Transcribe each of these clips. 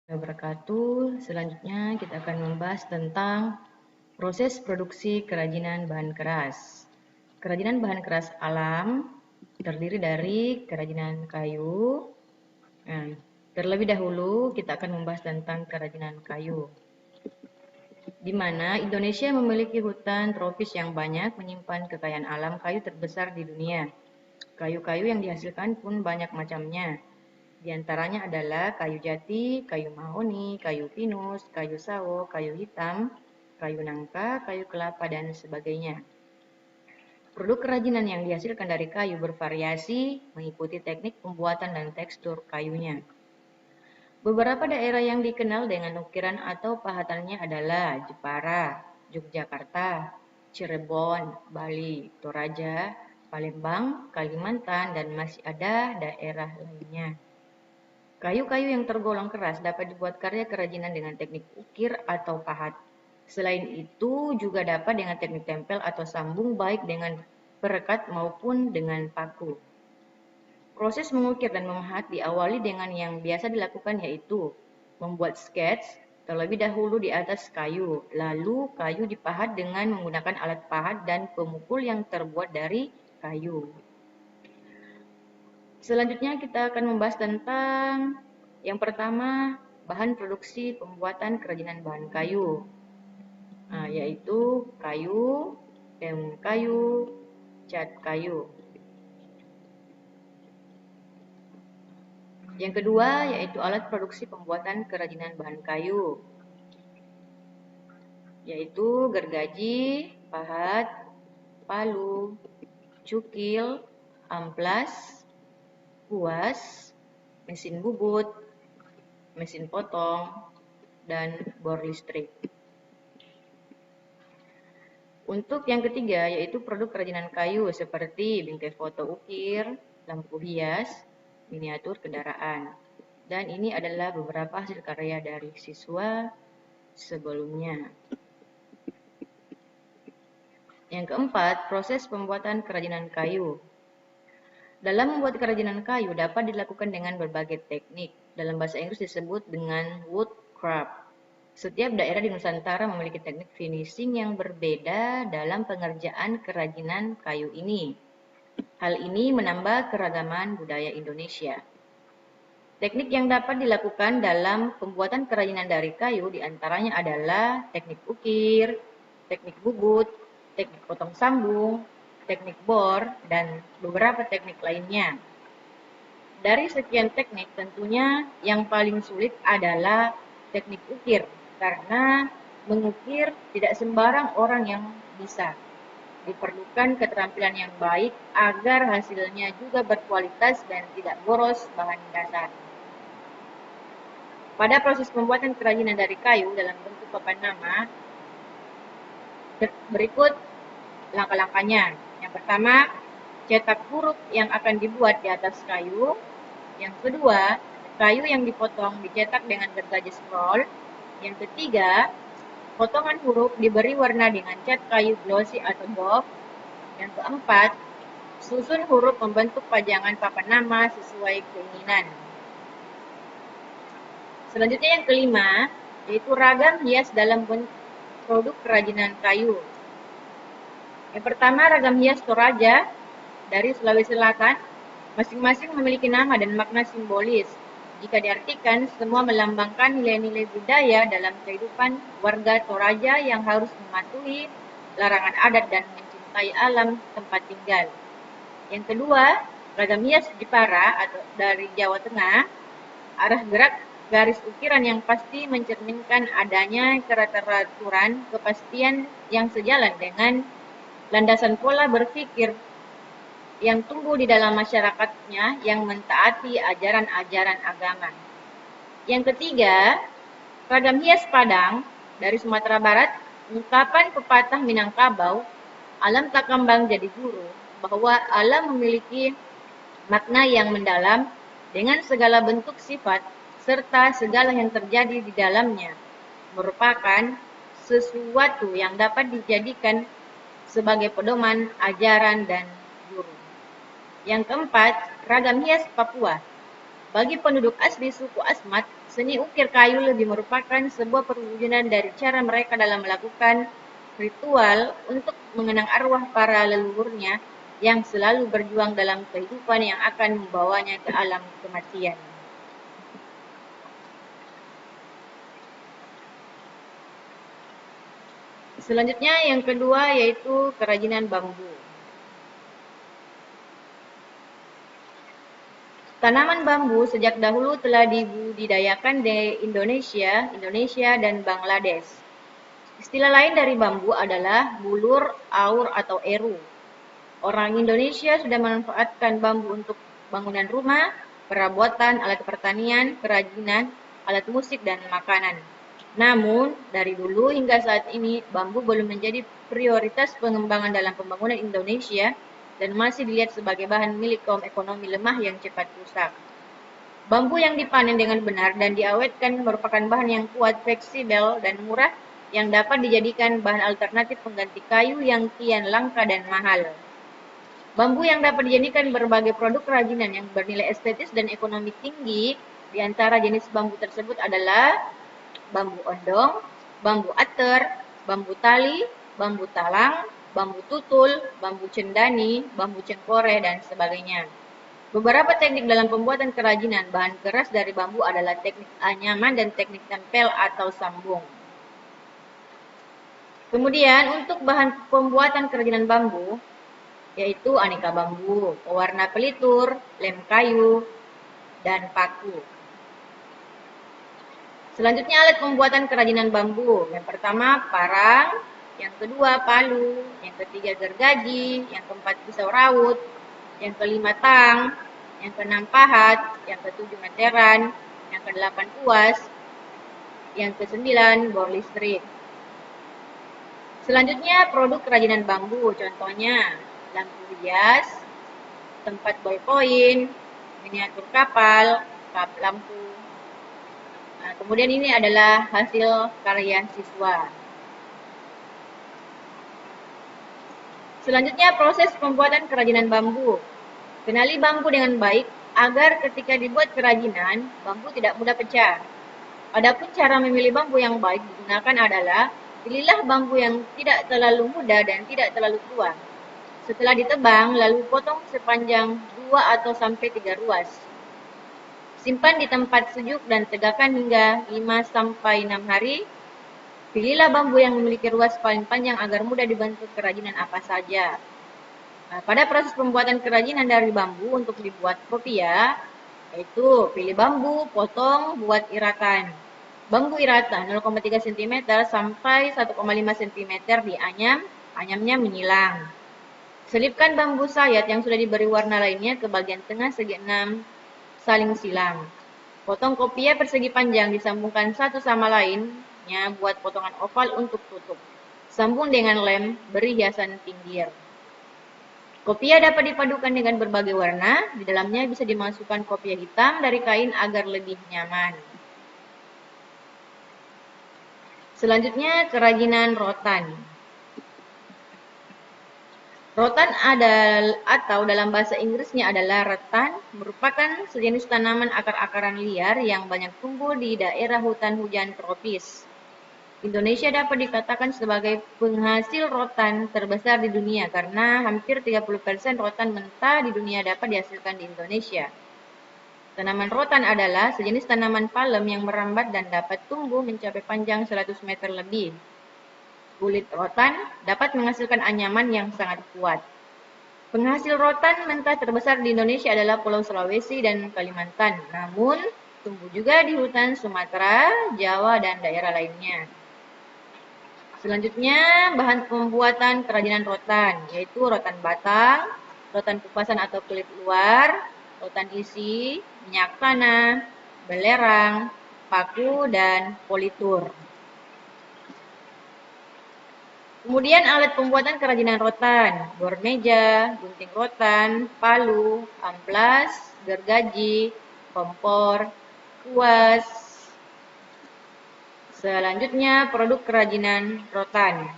Wabarakatuh. Selanjutnya kita akan membahas tentang proses produksi kerajinan bahan keras. Kerajinan bahan keras alam terdiri dari kerajinan kayu. Terlebih dahulu kita akan membahas tentang kerajinan kayu, di mana Indonesia memiliki hutan tropis yang banyak menyimpan kekayaan alam kayu terbesar di dunia. Kayu-kayu yang dihasilkan pun banyak macamnya. Di antaranya adalah kayu jati, kayu mahoni, kayu pinus, kayu sawo, kayu hitam, kayu nangka, kayu kelapa, dan sebagainya. Produk kerajinan yang dihasilkan dari kayu bervariasi mengikuti teknik pembuatan dan tekstur kayunya. Beberapa daerah yang dikenal dengan ukiran atau pahatannya adalah Jepara, Yogyakarta, Cirebon, Bali, Toraja, Palembang, Kalimantan, dan masih ada daerah lainnya. Kayu-kayu yang tergolong keras dapat dibuat karya kerajinan dengan teknik ukir atau pahat. Selain itu juga dapat dengan teknik tempel atau sambung baik dengan perekat maupun dengan paku. Proses mengukir dan memahat diawali dengan yang biasa dilakukan yaitu membuat skets terlebih dahulu di atas kayu. Lalu kayu dipahat dengan menggunakan alat pahat dan pemukul yang terbuat dari kayu. Selanjutnya kita akan membahas tentang yang pertama, bahan produksi pembuatan kerajinan bahan kayu, yaitu kayu, daun kayu, cat kayu. Yang kedua yaitu alat produksi pembuatan kerajinan bahan kayu, yaitu gergaji, pahat, palu, cukil, amplas, kuas, mesin bubut, mesin potong, dan bor listrik. Untuk yang ketiga yaitu produk kerajinan kayu seperti bingkai foto ukir, lampu hias, miniatur kendaraan. Dan ini adalah beberapa hasil karya dari siswa sebelumnya. Yang keempat, proses pembuatan kerajinan kayu. Dalam membuat kerajinan kayu dapat dilakukan dengan berbagai teknik. Dalam bahasa Inggris disebut dengan woodcraft. Setiap daerah di Nusantara memiliki teknik finishing yang berbeda dalam pengerjaan kerajinan kayu ini. Hal ini menambah keragaman budaya Indonesia. Teknik yang dapat dilakukan dalam pembuatan kerajinan dari kayu diantaranya adalah teknik ukir, teknik bubut, teknik potong sambung, teknik bor, dan beberapa teknik lainnya. Dari sekian teknik, tentunya yang paling sulit adalah teknik ukir, karena mengukir tidak sembarang orang yang bisa. Diperlukan keterampilan yang baik agar hasilnya juga berkualitas dan tidak boros bahan dasar. Pada proses pembuatan kerajinan dari kayu dalam bentuk papan nama, berikut langkah-langkahnya. Yang pertama, cetak huruf yang akan dibuat di atas kayu. Yang kedua, kayu yang dipotong dicetak dengan gergaji scroll. Yang ketiga, potongan huruf diberi warna dengan cat kayu glossy atau doff. Yang keempat, susun huruf membentuk pajangan papan nama sesuai keinginan. Selanjutnya yang kelima, yaitu ragam hias dalam produk kerajinan kayu. Yang pertama, ragam hias Toraja dari Sulawesi Selatan, masing-masing memiliki nama dan makna simbolis. Jika diartikan, semua melambangkan nilai-nilai budaya dalam kehidupan warga Toraja yang harus mematuhi larangan adat dan mencintai alam tempat tinggal. Yang kedua, ragam hias Jepara atau dari Jawa Tengah, arah gerak garis ukiran yang pasti mencerminkan adanya keteraturan, kepastian yang sejalan dengan landasan pola berpikir yang tumbuh di dalam masyarakatnya yang mentaati ajaran-ajaran agama. Yang ketiga, ragam hias Padang dari Sumatera Barat, ungkapan pepatah Minangkabau, alam tak kembang jadi guru, bahwa alam memiliki makna yang mendalam dengan segala bentuk sifat serta segala yang terjadi di dalamnya, merupakan sesuatu yang dapat dijadikan sebagai pedoman, ajaran, dan guru. Yang keempat, ragam hias Papua Bagi penduduk asli suku Asmat, seni ukir kayu lebih merupakan sebuah perwujudan dari cara mereka dalam melakukan ritual untuk mengenang arwah para leluhurnya yang selalu berjuang dalam kehidupan yang akan membawanya ke alam kematian. Selanjutnya yang kedua yaitu kerajinan bambu. Tanaman bambu sejak dahulu telah dibudidayakan di Indonesia dan Bangladesh. Istilah lain dari bambu adalah bulur, aur, atau eru. Orang Indonesia sudah memanfaatkan bambu untuk bangunan rumah, perabotan, alat pertanian, kerajinan, alat musik, dan makanan. Namun, dari dulu hingga saat ini, bambu belum menjadi prioritas pengembangan dalam pembangunan Indonesia dan masih dilihat sebagai bahan milik kaum ekonomi lemah yang cepat rusak. Bambu yang dipanen dengan benar dan diawetkan merupakan bahan yang kuat, fleksibel, dan murah yang dapat dijadikan bahan alternatif pengganti kayu yang kian langka dan mahal. Bambu yang dapat dijadikan berbagai produk kerajinan yang bernilai estetis dan ekonomi tinggi. Di antara jenis bambu tersebut adalah bambu ondong, bambu ater, bambu tali, bambu talang, bambu tutul, bambu cendani, bambu cengkore, dan sebagainya. Beberapa teknik dalam pembuatan kerajinan bahan keras dari bambu adalah teknik anyaman dan teknik tempel atau sambung. Kemudian untuk bahan pembuatan kerajinan bambu, yaitu aneka bambu, pewarna pelitur, lem kayu, dan paku. Selanjutnya alat pembuatan kerajinan bambu. Yang pertama parang, yang kedua palu, yang ketiga gergaji, yang keempat pisau raut, yang kelima tang, yang keenam pahat, yang ketujuh meteran, yang kedelapan kuas, yang kesembilan bor listrik. Selanjutnya produk kerajinan bambu, contohnya lampu hias, tempat ballpoint, miniatur kapal, kap lampu. Nah, kemudian ini adalah hasil karya siswa. Selanjutnya proses pembuatan kerajinan bambu. Kenali bambu dengan baik agar ketika dibuat kerajinan, bambu tidak mudah pecah. Adapun cara memilih bambu yang baik digunakan adalah pilihlah bambu yang tidak terlalu muda dan tidak terlalu tua. Setelah ditebang, lalu potong sepanjang 2 atau sampai 3 ruas. Simpan di tempat sejuk dan tegakkan hingga 5 sampai 6 hari. Pilihlah bambu yang memiliki ruas paling panjang agar mudah dibentuk kerajinan apa saja. Nah, pada proses pembuatan kerajinan dari bambu untuk dibuat kopiah, yaitu pilih bambu, potong, buat iratan. Bambu iratan 0,3 cm sampai 1,5 cm dianyam, anyamnya menyilang. Selipkan bambu sayat yang sudah diberi warna lainnya ke bagian tengah segi 6 saling silang. Potong kopiah persegi panjang disambungkan satu sama lainnya buat potongan oval untuk tutup. Sambung dengan lem, beri hiasan pinggir. Kopiah dapat dipadukan dengan berbagai warna. Di dalamnya bisa dimasukkan kopiah hitam dari kain agar lebih nyaman. Selanjutnya kerajinan rotan. Rotan atau dalam bahasa Inggrisnya adalah rattan, merupakan sejenis tanaman akar-akaran liar yang banyak tumbuh di daerah hutan hujan tropis. Indonesia dapat dikatakan sebagai penghasil rotan terbesar di dunia karena hampir 30% rotan mentah di dunia dapat dihasilkan di Indonesia. Tanaman rotan adalah sejenis tanaman palem yang merambat dan dapat tumbuh mencapai panjang 100 meter lebih. Kulit rotan dapat menghasilkan anyaman yang sangat kuat. Penghasil rotan mentah terbesar di Indonesia adalah Pulau Sulawesi dan Kalimantan, namun tumbuh juga di hutan Sumatera, Jawa, dan daerah lainnya. Selanjutnya, bahan pembuatan kerajinan rotan, yaitu rotan batang, rotan kupasan atau kulit luar, rotan isi, minyak tanah, belerang, paku, dan politur. Kemudian alat pembuatan kerajinan rotan, bor meja, gunting rotan, palu, amplas, gergaji, kompor, kuas. Selanjutnya produk kerajinan rotan.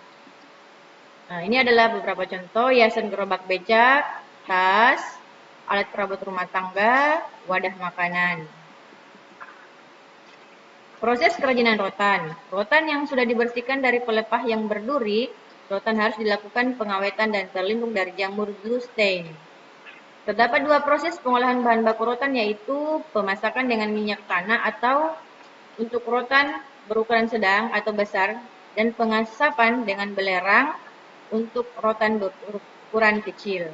Nah, ini adalah beberapa contoh hiasan gerobak becak, tas, alat perabot rumah tangga, wadah makanan. Proses kerajinan rotan. Rotan yang sudah dibersihkan dari pelepah yang berduri, rotan harus dilakukan pengawetan dan terlindung dari jamur blue stain. Terdapat dua proses pengolahan bahan baku rotan, yaitu pemasakan dengan minyak tanah atau untuk rotan berukuran sedang atau besar, dan pengasapan dengan belerang untuk rotan berukuran kecil.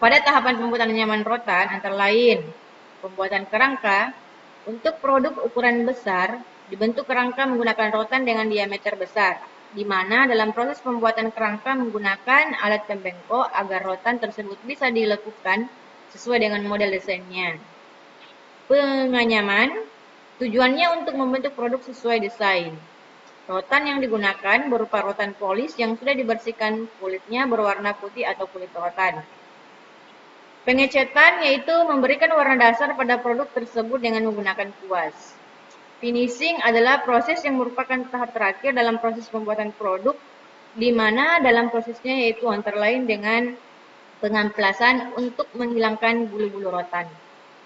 Pada tahapan pembuatan anyaman rotan, antara lain pembuatan kerangka. Untuk produk ukuran besar, dibentuk kerangka menggunakan rotan dengan diameter besar, di mana dalam proses pembuatan kerangka menggunakan alat pembengkok agar rotan tersebut bisa dilekukan sesuai dengan model desainnya. Penganyaman, tujuannya untuk membentuk produk sesuai desain. Rotan yang digunakan berupa rotan polis yang sudah dibersihkan kulitnya berwarna putih atau kulit rotan. Pengecetan yaitu memberikan warna dasar pada produk tersebut dengan menggunakan kuas. Finishing adalah proses yang merupakan tahap terakhir dalam proses pembuatan produk, di mana dalam prosesnya yaitu antara lain dengan pengamplasan untuk menghilangkan bulu-bulu rotan.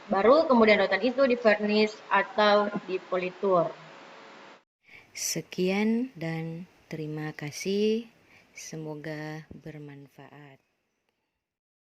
Baru kemudian rotan itu divarnish atau dipolitur. Sekian dan terima kasih. Semoga bermanfaat.